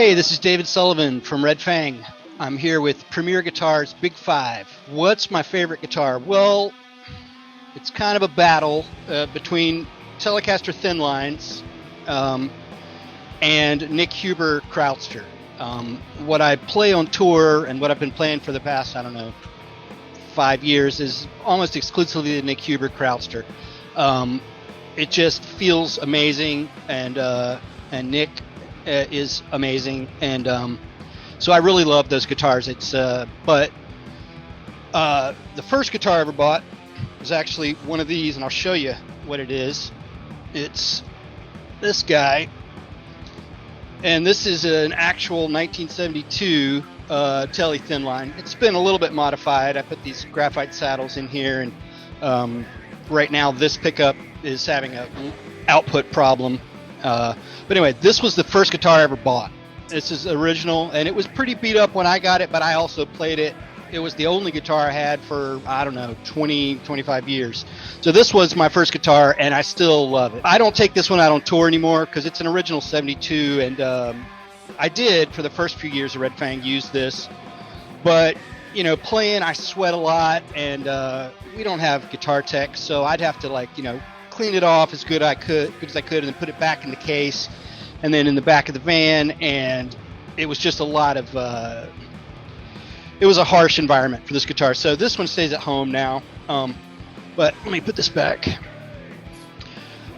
Hey, this is David Sullivan from Red Fang. I'm here with Premier Guitar's Big Five. What's my favorite guitar? Well, it's kind of a battle between Telecaster Thin Lines and Nick Huber Krautster. What I play on tour and what I've been playing for the past, 5 years is almost exclusively the Nick Huber Krautster. It just feels amazing, and Nick is amazing, and so I really love those guitars. But the first guitar I ever bought was actually one of these, and I'll show you what it is. It's this guy, and this is an actual 1972 Tele Thin Line. It's been a little bit modified. I put these graphite saddles in here, and right now this pickup is having an output problem. But anyway, this was the first guitar I ever bought. This is original, and it was pretty beat up when I got it, but I also played it. It was the only guitar I had for, 20, 25 years. So this was my first guitar, and I still love it. I don't take this one out on tour anymore because it's an original 72, and I did, for the first few years of Red Fang, use this. But, playing, I sweat a lot, and we don't have guitar tech, so I'd have to, clean it off as good as I could, and then put it back in the case, and then in the back of the van, and it was just a lot of it was a harsh environment for this guitar. So this one stays at home now, but let me put this back.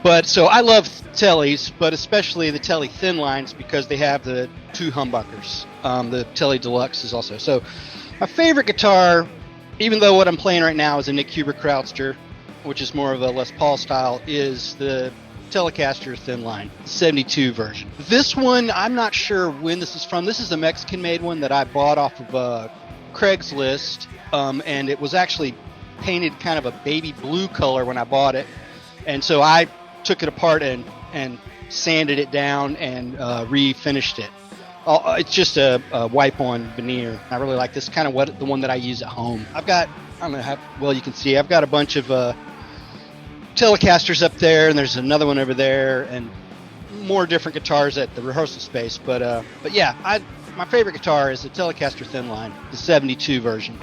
But so I love Teles, but especially the Tele Thin Lines because they have the two humbuckers. The Tele Deluxe is also. So my favorite guitar, even though what I'm playing right now is a Nick Huber Krautster, which is more of a Les Paul style, is the Telecaster Thin Line, 72 version. This one, I'm not sure when this is from. This is a Mexican-made one that I bought off of Craigslist, and it was actually painted kind of a baby blue color when I bought it. And so I took it apart and sanded it down and refinished it. It's just a wipe-on veneer. I really like this, kind of the one that I use at home. I've got, I don't know how well you can see, I've got a bunch of Telecasters up there, and there's another one over there, and more different guitars at the rehearsal space. But yeah, my favorite guitar is the Telecaster Thin Line, the 72 version.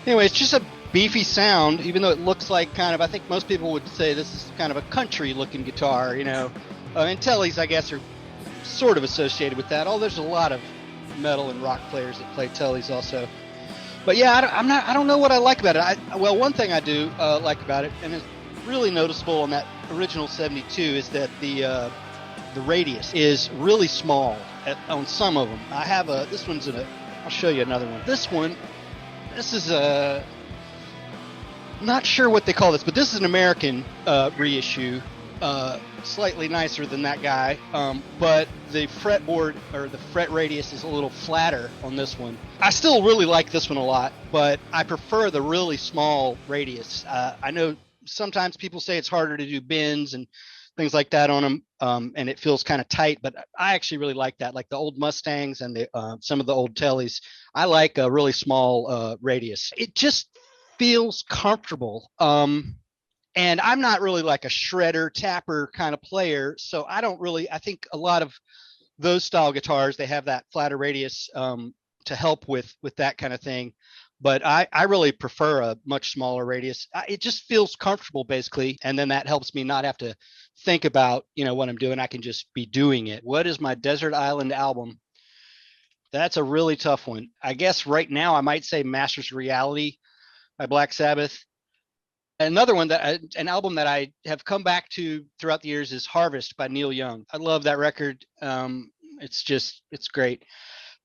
Anyway, it's just a beefy sound, even though it looks like I think most people would say this is kind of a country-looking guitar, and Teles, I guess, are sort of associated with that, although there's a lot of metal and rock players that play Teles also. But yeah, I don't know what I like about it. Well, one thing I do like about it, and it's really noticeable on that original 72, is that the radius is really small on some of them. I have this one's I'll show you another one. This is not sure what they call this, but this is an American reissue, slightly nicer than that guy, but the fretboard or the fret radius is a little flatter on this one. I still really like this one a lot, but I prefer the really small radius. I know sometimes people say it's harder to do bends and things like that on them, and it feels kind of tight, but I actually really like that. Like the old Mustangs and some of the old Teles, I like a really small radius. It just feels comfortable. And I'm not really like a shredder, tapper kind of player, so I think a lot of those style guitars, they have that flatter radius to help with that kind of thing. But I really prefer a much smaller radius. It just feels comfortable, basically, and then that helps me not have to think about, what I'm doing. I can just be doing it. What is my Desert Island album? That's a really tough one. I guess right now I might say Masters of Reality by Black Sabbath. Another one an album that I have come back to throughout the years is Harvest by Neil Young. I love that record. It's great.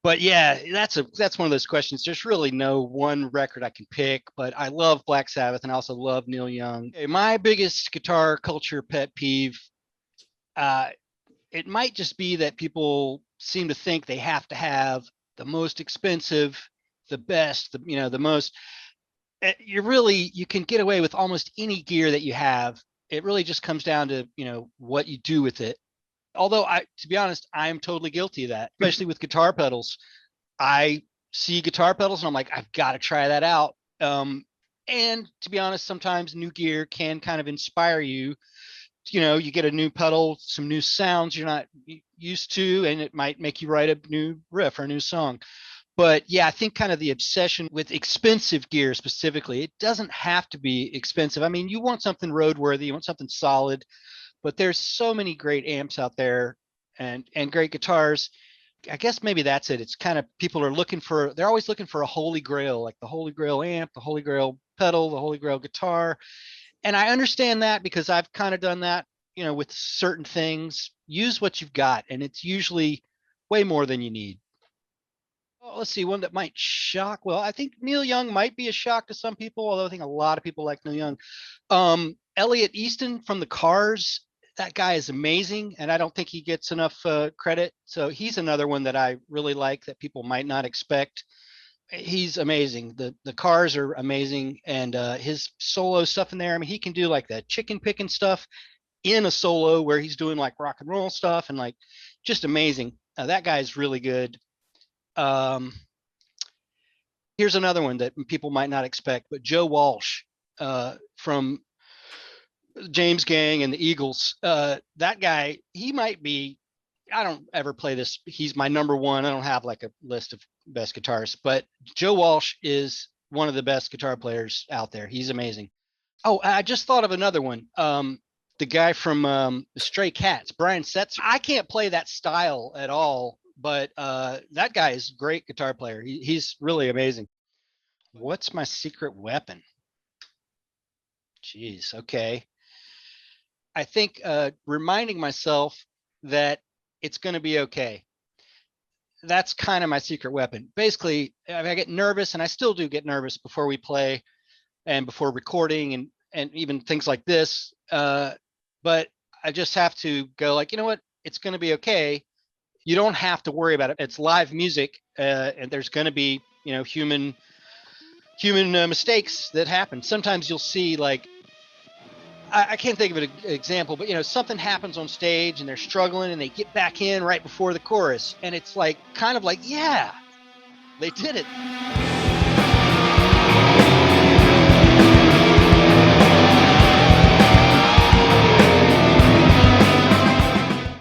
But yeah, that's one of those questions. There's really no one record I can pick, but I love Black Sabbath and I also love Neil Young. My biggest guitar culture pet peeve, it might just be that people seem to think they have to have the most expensive, the best, the most. You can get away with almost any gear that you have It really just comes down to, what you do with it. Although to be honest, I'm totally guilty of that, especially with guitar pedals. I see guitar pedals and I'm like, I've got to try that out. And to be honest, sometimes new gear can kind of inspire you. You get a new pedal, some new sounds you're not used to, and it might make you write a new riff or a new song. But yeah, I think kind of the obsession with expensive gear specifically, it doesn't have to be expensive. I mean, you want something roadworthy, you want something solid, but there's so many great amps out there and great guitars. I guess maybe that's it. It's kind of people they're always looking for a holy grail, like the holy grail amp, the holy grail pedal, the holy grail guitar. And I understand that because I've kind of done that, with certain things. Use what you've got, and it's usually way more than you need. Oh, let's see, one that might shock. Well, I think Neil Young might be a shock to some people, although I think a lot of people like Neil Young. Elliot Easton from the Cars, that guy is amazing, and I don't think he gets enough credit. So he's another one that I really like that people might not expect. He's amazing. The Cars are amazing, and his solo stuff in there. I mean, he can do like that chicken picking stuff in a solo where he's doing like rock and roll stuff and like just amazing. That guy's really good. Um, Here's another one that people might not expect, but Joe Walsh from James Gang and the Eagles. That guy, he might be. I don't ever play this. He's my number one. I don't have like a list of best guitarists, but Joe Walsh is one of the best guitar players out there. He's amazing. Oh, I just thought of another one. The guy from the Stray Cats, Brian Setzer. I can't play that style at all, but that guy is a great guitar player. He's really amazing. What's my secret weapon? Jeez. Okay. I think reminding myself that it's going to be okay. That's kind of my secret weapon. Basically, I get nervous, and I still do get nervous before we play and before recording and even things like this. But I just have to go like, you know what? It's going to be okay. You don't have to worry about it. It's live music, and there's going to be, human mistakes that happen. Sometimes you'll see like, I can't think of an example, but something happens on stage and they're struggling and they get back in right before the chorus, and it's like kind of like, yeah, they did it.